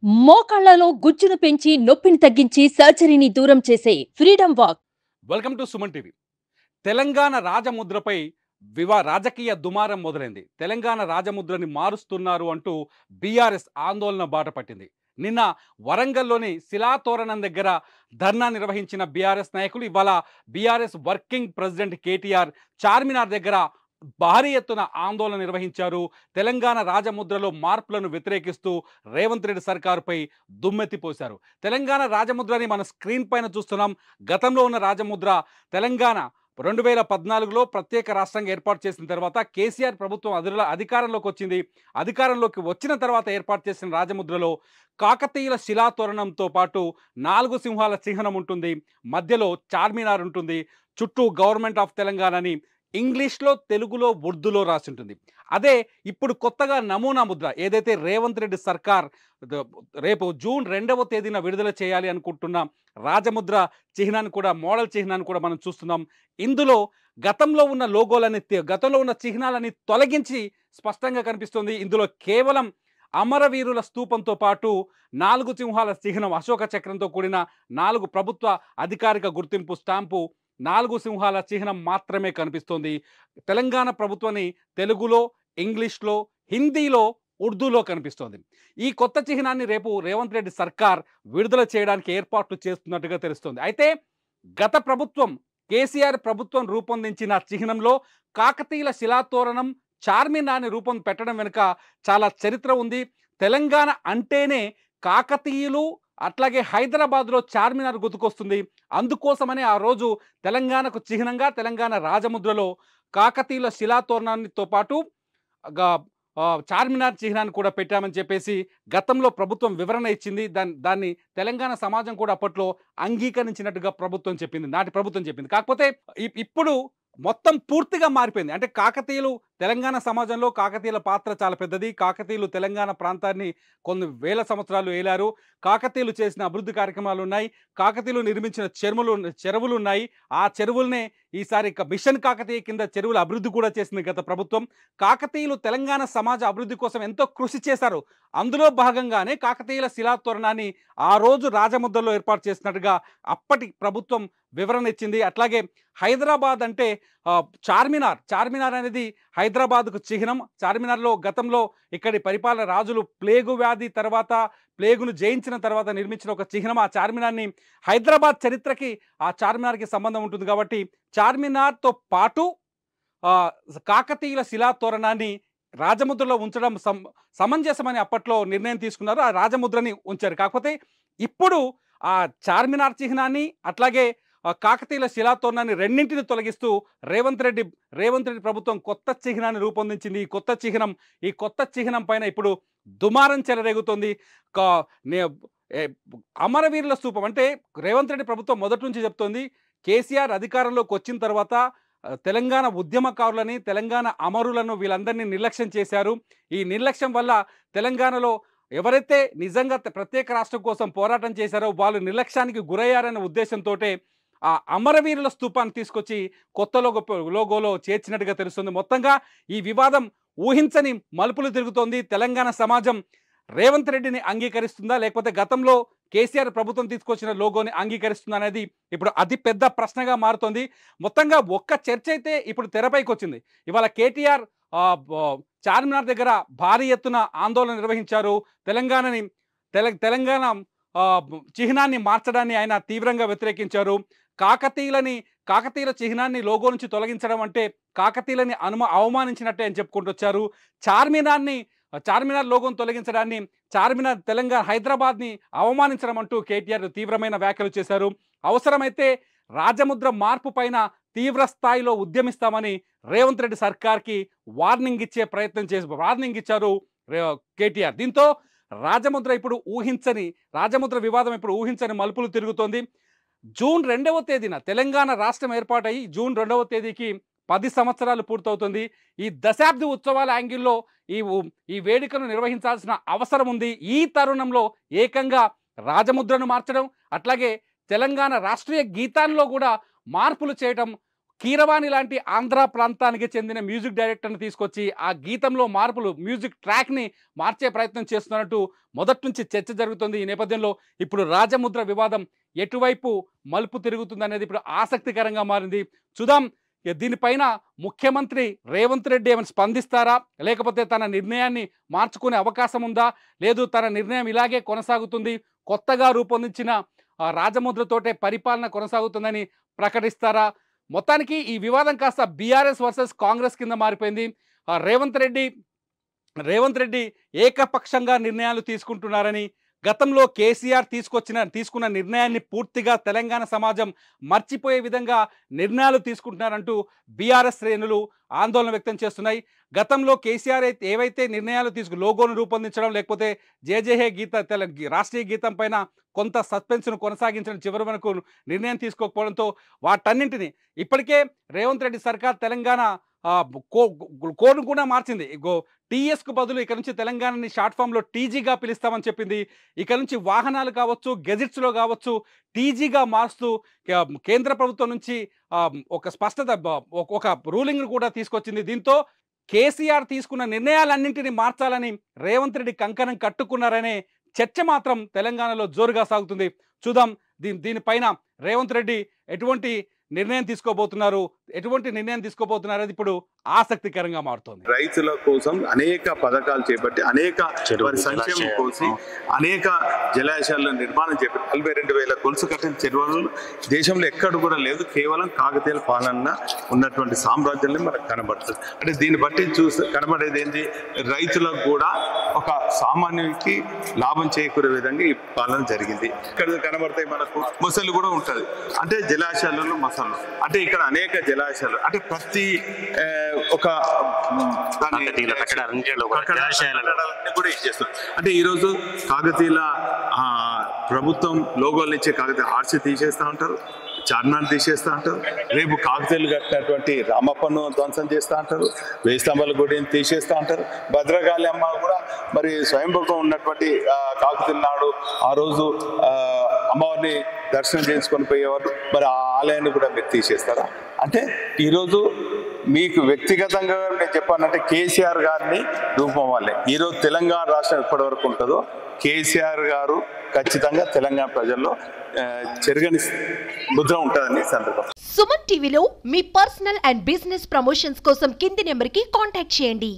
మోకాళ్లలో గుజ్జును పెంచి నొప్పిని తగ్గించి సర్జరీని దూరం చేసే freedom walk. Welcome to Suman TV. Telangana రాజముద్రపై రాజకీయ దుమారం మొదలైంది. తెలంగాణ రాజముద్రని మారుస్తున్నారు అంటూ బీఆర్ఎస్ ఆందోళన బాట పట్టింది. నిన్న వరంగల్లోని శిలాతోరణం దగ్గర ధర్నా నిర్వహించిన బీఆర్ఎస్ నాయకులు ఇవాళ BRS working president KTR Charminar దగ్గర భారీ ఎత్తున ఆందోళన నిర్వహించారు. తెలంగాణ రాజముద్రలో మార్పులను వ్యతిరేకిస్తూ రేవంత్ రెడ్డి సర్కారుపై దుమ్మెత్తిపోశారు. తెలంగాణ రాజముద్రని మన స్క్రీన్ పైన చూస్తున్నాం. గతంలో ఉన్న రాజముద్ర తెలంగాణ 2014లో ప్రత్యేక రాష్ట్రంగా ఏర్పాటు చేసిన తర్వాత కేసీఆర్ ప్రభుత్వం అధికారంలోకి వచ్చింది. అధికారంలోకి వచ్చిన తర్వాత ఏర్పాటు చేసిన రాజముద్రలో కాకతీయుల శిలాతోరణంతో పాటు 4 సింహాల చిహ్నం ఉంటుంది. మధ్యలో చార్మినార్ ఉంటుంది. చుట్టూ గవర్నమెంట్ ఆఫ్ తెలంగాణ అని ఇంగ్లీష్లో, తెలుగులో, ఉర్దూలో రాసి ఉంటుంది. అదే ఇప్పుడు కొత్తగా నమూనా ముద్ర ఏదైతే రేవంత్ రెడ్డి సర్కార్ రేపు జూన్ 2వ తేదీన విడుదల చేయాలి అనుకుంటున్న రాజముద్ర చిహ్నాన్ని కూడా, మోడల్ చిహ్నాన్ని కూడా మనం చూస్తున్నాం. ఇందులో గతంలో ఉన్న గతంలో ఉన్న చిహ్నాలని తొలగించి స్పష్టంగా కనిపిస్తుంది. ఇందులో కేవలం అమరవీరుల స్తూపంతో పాటు 4 సింహాల చిహ్నం, అశోక చక్రంతో కూడిన 4 ప్రభుత్వ అధికారిక గుర్తింపు స్టాంపు, 4 సింహాల చిహ్నం మాత్రమే కనిపిస్తోంది. తెలంగాణ ప్రభుత్వాన్ని తెలుగులో, ఇంగ్లీష్లో, హిందీలో, ఉర్దూలో కనిపిస్తోంది. ఈ కొత్త చిహ్నాన్ని రేపు రేవంత్ రెడ్డి సర్కార్ విడుదల చేయడానికి ఏర్పాట్లు చేస్తున్నట్టుగా తెలుస్తోంది. అయితే గత ప్రభుత్వం, కేసీఆర్ ప్రభుత్వం రూపొందించిన చిహ్నంలో కాకతీయుల శిలాతోరణం, చార్మినార్ని రూపం పెట్టడం వెనుక చాలా చరిత్ర ఉంది. తెలంగాణ అంటేనే కాకతీయులు, అట్లాగే హైదరాబాద్లో చార్మినార్ గుర్తుకొస్తుంది. అందుకోసమనే ఆ రోజు తెలంగాణకు చిహ్నంగా తెలంగాణ రాజముద్రలో కాకతీయుల శిలాతోరణానితో పాటు చార్మినార్ చిహ్నాన్ని కూడా పెట్టామని చెప్పేసి గతంలో ప్రభుత్వం వివరణ ఇచ్చింది. దాన్ని తెలంగాణ సమాజం కూడా అప్పట్లో అంగీకరించినట్టుగా నాటి ప్రభుత్వం చెప్పింది. కాకపోతే ఇప్పుడు మొత్తం పూర్తిగా మారిపోయింది. అంటే కాకతీయులు తెలంగాణ సమాజంలో కాకతీయుల పాత్ర చాలా పెద్దది. కాకతీయులు తెలంగాణ ప్రాంతాన్ని కొన్ని వేల సంవత్సరాలు ఏలారు. కాకతీయులు చేసిన అభివృద్ధి కార్యక్రమాలు ఉన్నాయి. కాకతీయులు నిర్మించిన చెరువులు ఉన్నాయి. ఆ చెరువులనే ఈసారి మిషన్ కాకతీయ కింద చెరువుల అభివృద్ధి కూడా చేసింది గత ప్రభుత్వం. కాకతీయులు తెలంగాణ సమాజ అభివృద్ధి కోసం ఎంతో కృషి చేశారు. అందులో భాగంగానే కాకతీయుల శిలాతోరణాన్ని ఆ రోజు రాజముద్రలో ఏర్పాటు చేసినట్టుగా అప్పటి ప్రభుత్వం వివరణ ఇచ్చింది. అట్లాగే హైదరాబాద్ అంటే చార్మినార్ అనేది హైదరాబాద్కు చిహ్నం. చార్మినార్లో గతంలో ఇక్కడి పరిపాలన రాజులు ప్లేగు వ్యాధి తర్వాత, ప్లేగును జయించిన తర్వాత నిర్మించిన ఒక చిహ్నం. ఆ చార్మినార్ని హైదరాబాద్ చరిత్రకి ఆ చార్మినార్కి సంబంధం ఉంటుంది కాబట్టి చార్మినార్తో పాటు కాకతీయుల శిలాతోరణాన్ని రాజముద్రలో ఉంచడం సమంజసమని అప్పట్లో నిర్ణయం తీసుకున్నారు. ఆ రాజముద్రని ఉంచారు. కాకపోతే ఇప్పుడు ఆ చార్మినార్ చిహ్నాన్ని, అట్లాగే కాకతీయుల శిలాతోరణాన్ని రెండింటిని తొలగిస్తూ రేవంత్ రెడ్డి ప్రభుత్వం కొత్త చిహ్నాన్ని రూపొందించింది. ఈ కొత్త చిహ్నం పైన ఇప్పుడు దుమారం చెలరేగుతోంది. అమరవీరుల స్తూపం అంటే రేవంత్ రెడ్డి ప్రభుత్వం మొదటి నుంచి చెప్తోంది, కేసీఆర్ అధికారంలోకి వచ్చిన తర్వాత తెలంగాణ ఉద్యమకారులని, తెలంగాణ అమరులను వీళ్ళందరినీ నిర్లక్ష్యం చేశారు. ఈ నిర్లక్ష్యం వల్ల తెలంగాణలో ఎవరైతే నిజంగా ప్రత్యేక రాష్ట్రం కోసం పోరాటం చేశారో వాళ్ళు నిర్లక్ష్యానికి గురయ్యారన్న ఉద్దేశంతో ఆ అమరవీరుల స్తూపాన్ని తీసుకొచ్చి కొత్త లోగోలో చేర్చినట్టుగా తెలుస్తుంది. మొత్తంగా ఈ వివాదం ఊహించని మలుపులు తిరుగుతోంది. తెలంగాణ సమాజం రేవంత్ రెడ్డిని అంగీకరిస్తుందా, లేకపోతే గతంలో కేసీఆర్ ప్రభుత్వం తీసుకొచ్చిన లోగోని అంగీకరిస్తుందా అనేది ఇప్పుడు అతి పెద్ద ప్రశ్నగా మారుతోంది. మొత్తంగా ఒక్క చర్చ అయితే ఇప్పుడు తెరపైకి వచ్చింది. ఇవాళ కేటీఆర్ చార్మినార్ దగ్గర భారీ ఎత్తున ఆందోళన నిర్వహించారు. తెలంగాణ చిహ్నాన్ని మార్చడాన్ని ఆయన తీవ్రంగా వ్యతిరేకించారు. కాకతీయుల చిహ్నాన్ని లోగో నుంచి తొలగించడం అంటే కాకతీయులని అవమానించినట్టే అని చెప్పుకుంటూ వచ్చారు. చార్మినార్ లోగోను తొలగించడాన్ని తెలంగాణ హైదరాబాద్ని అవమానించడం అంటూ కేటీఆర్ తీవ్రమైన వ్యాఖ్యలు చేశారు. అవసరమైతే రాజముద్ర మార్పు పైన తీవ్ర స్థాయిలో ఉద్యమిస్తామని రేవంత్ రెడ్డి సర్కార్కి వార్నింగ్ ఇచ్చారు కేటీఆర్. దీంతో రాజముద్ర వివాదం ఇప్పుడు ఊహించని మలుపులు తిరుగుతోంది. జూన్ 2వ తేదీన తెలంగాణ రాష్ట్రం ఏర్పాటై జూన్ 2వ తేదీకి 10 సంవత్సరాలు పూర్తవుతుంది. ఈ దశాబ్ది ఉత్సవాల యాంగిల్లో ఈ వేడుకను నిర్వహించాల్సిన అవసరం ఉంది. ఈ తరుణంలో ఏకంగా రాజముద్రను మార్చడం, అట్లాగే తెలంగాణ రాష్ట్రీయ గీతాల్లో కూడా మార్పులు చేయడం కీరవాణి లాంటి ఆంధ్ర ప్రాంతానికి చెందిన మ్యూజిక్ డైరెక్టర్ని తీసుకొచ్చి ఆ గీతంలో మార్పులు, మ్యూజిక్ ట్రాక్ని మార్చే ప్రయత్నం చేస్తున్నట్టు మొదటి నుంచి చర్చ జరుగుతుంది. ఈ నేపథ్యంలో ఇప్పుడు రాజముద్ర వివాదం ఎటువైపు మలుపు తిరుగుతుంది అనేది ఇప్పుడు ఆసక్తికరంగా మారింది. చూద్దాం దీనిపైన ముఖ్యమంత్రి రేవంత్ రెడ్డి ఏమైనా స్పందిస్తారా, లేకపోతే తన నిర్ణయాన్ని మార్చుకునే అవకాశం ఉందా, లేదు తన నిర్ణయం ఇలాగే కొనసాగుతుంది, కొత్తగా రూపొందించిన రాజముద్రతోటే పరిపాలన కొనసాగుతుందని ప్రకటిస్తారా? మొత్తానికి ఈ వివాదం కాస్త బీఆర్ఎస్ వర్సెస్ కాంగ్రెస్ కింద మారిపోయింది. రేవంత్ రెడ్డి ఏకపక్షంగా నిర్ణయాలు తీసుకుంటున్నారని, గతంలో కేసీఆర్ తీసుకున్న నిర్ణయాన్ని పూర్తిగా తెలంగాణ సమాజం మర్చిపోయే విధంగా నిర్ణయాలు తీసుకుంటున్నారంటూ బీఆర్ఎస్ శ్రేణులు ఆందోళన వ్యక్తం చేస్తున్నాయి. గతంలో కేసీఆర్ ఏవైతే నిర్ణయాలు లోగోను రూపొందించడం, లేకపోతే జేజేహే రాష్ట్రీయ గీతం పైన కొంత సస్పెన్స్ను కొనసాగించడం, చివరి వరకు నిర్ణయం తీసుకోకపోవడంతో వాటన్నింటినీ ఇప్పటికే రేవంత్ రెడ్డి సర్కార్ తెలంగాణ కోడ్ను కూడా మార్చింది. టీఎస్కు బదులు ఇక్కడ నుంచి తెలంగాణని షార్ట్ ఫామ్లో టీజీగా పిలుస్తామని చెప్పింది. ఇక్కడ నుంచి వాహనాలు కావచ్చు, గెజిట్స్లో కావచ్చు టీజీగా మారుస్తూ కేంద్ర ప్రభుత్వం నుంచి ఒక స్పష్టత, ఒక రూలింగ్ను కూడా తీసుకొచ్చింది. దీంతో కేసీఆర్ తీసుకున్న నిర్ణయాలన్నింటినీ మార్చాలని రేవంత్ రెడ్డి కంకణం కట్టుకున్నారనే చర్చ మాత్రం తెలంగాణలో జోరుగా సాగుతుంది. చూద్దాం దీనిపైన రేవంత్ రెడ్డి ఎటువంటి నిర్ణయం తీసుకోబోతున్నారు అది ఇప్పుడు ఆసక్తికరంగా మారుతోంది. రైతుల కోసం అనేక పథకాలు చేపట్టి, అనేక సంక్షేమం కోసం అనేక జలాశయాల నిర్మాణం చేపట్టి 42,000 గొలుసు కట్టిన చెరువులు దేశంలో ఎక్కడ కూడా లేదు. కేవలం కాకతీయుల పాలన ఉన్నటువంటి సామ్రాజ్యాన్ని మనకు కనబడుతుంది. అంటే దీన్ని బట్టి కనబడేది ఏంటి, రైతులకు కూడా ఒక సామాన్యునికి లాభం చేకూరే విధంగా ఈ పాలన జరిగింది. ఇక్కడ కనబడతాయి మనకు మొసలు కూడా ఉంటుంది, అంటే జలాశయాలలో మొసలు, అంటే ఇక్కడ అనేక జలాశయాలు, అంటే ప్రతి ఒక కూడా ఇచ్చేస్తారు. అంటే ఈరోజు కాకతీయుల ప్రభుత్వం లోగోలు ఇచ్చే కాకతీయ ఆర్సీ తీసేస్తూ ఉంటారు, చార్మినార్ తీసేస్తూ ఉంటారు, రేపు కాకతీయులు కట్టినటువంటి రామప్పను ధ్వంసం చేస్తూ ఉంటారు, వేయి స్తంభాల గుడిని తీసేస్తూ ఉంటారు. భద్రకాళి అమ్మ కూడా మరి స్వయంభూగా ఉన్నటువంటి కాకతీయుల నాడు ఆ రోజు అమ్మవారిని దర్శనం చేసుకొని పోయేవారు, మరి ఆ ఆలయాన్ని కూడా మీరు తీసేస్తారా? అంటే ఈరోజు మీకు వ్యక్తిగతంగా నేను చెప్పానంటే కేసీఆర్ గారిని రూపం వాళ్ళే ఈరోజు తెలంగాణ రాష్ట్రం ఎప్పటి వరకు ఉంటుందో కేసీఆర్ గారు ఖచ్చితంగా తెలంగాణ ప్రజల్లో చెరగని ముద్ర ఉంటుందని సందర్భం. సుమన్ టీవీలో మీ పర్సనల్ అండ్ బిజినెస్ ప్రమోషన్స్ కోసం కింది నెంబర్కి కాంటాక్ట్ చేయండి.